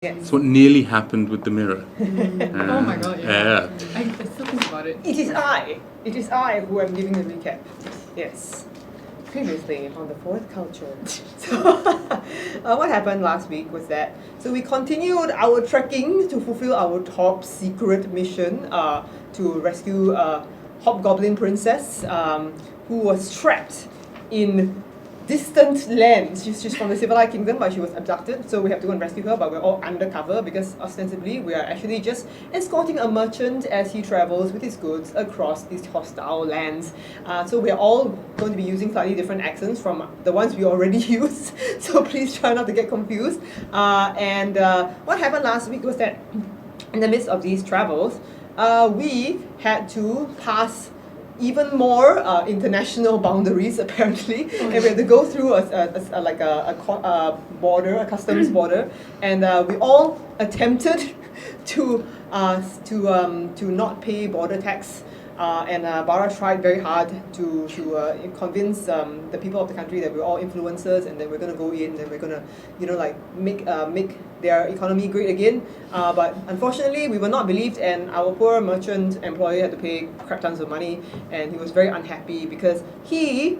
Yes. It's what nearly happened with the mirror. Oh my god, yeah. Yeah. I still think about it. It is I who am giving the recap. Yes. Previously on the Fourth Culture. So, what happened last week was that, so we continued our trekking to fulfill our top secret mission to rescue Hobgoblin Princess who was trapped in distant lands. She's from the Civilized Kingdom, but she was abducted, so we have to go and rescue her, but we're all undercover because ostensibly we are actually just escorting a merchant as he travels with his goods across these hostile lands. So we're all going to be using slightly different accents from the ones we already use, so please try not to get confused. And what happened last week was that in the midst of these travels, we had to pass even more international boundaries apparently, and we had to go through a border, a customs border, and we all attempted to not pay border tax. And Bara tried very hard to convince the people of the country that we're all influencers and that we're going to go in and we're going to make their economy great again. But unfortunately, we were not believed, and our poor merchant employee had to pay crap tons of money, and he was very unhappy because he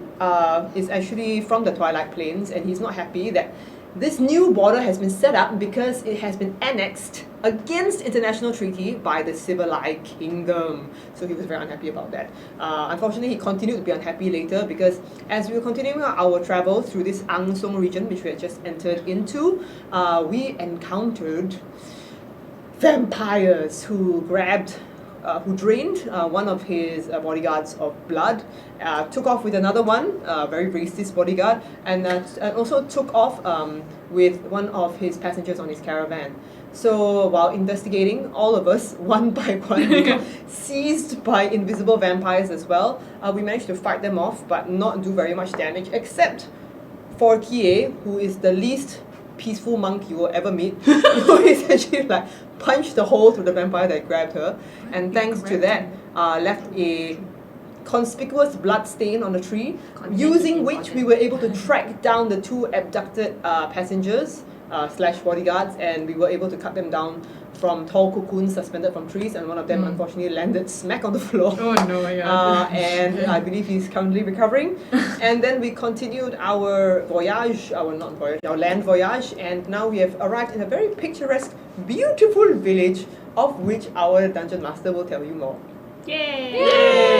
is actually from the Twilight Plains, and he's not happy that this new border has been set up because it has been annexed against international treaty by the Civilized Kingdom. So he was very unhappy about that. Unfortunately, he continued to be unhappy later because as we were continuing our travel through this Ang Song region, which we had just entered into, we encountered vampires who drained one of his bodyguards of blood, took off with another one, very racist bodyguard, and also took off with one of his passengers on his caravan. So while investigating, all of us, one by one, became seized by invisible vampires as well. We managed to fight them off, but not do very much damage, except for Kie, who is the least peaceful monk you will ever meet, who is actually like punched a hole through the vampire that grabbed her, and thanks to that, left a conspicuous blood stain on the tree, using which we were able to track down the two abducted passengers slash bodyguards, and we were able to cut them down from tall cocoons suspended from trees, and one of them unfortunately landed smack on the floor. Oh no, yeah. And I believe he's currently recovering. And then we continued our land voyage, and now we have arrived in a very picturesque, beautiful village, of which our dungeon master will tell you more. Yay! Yay!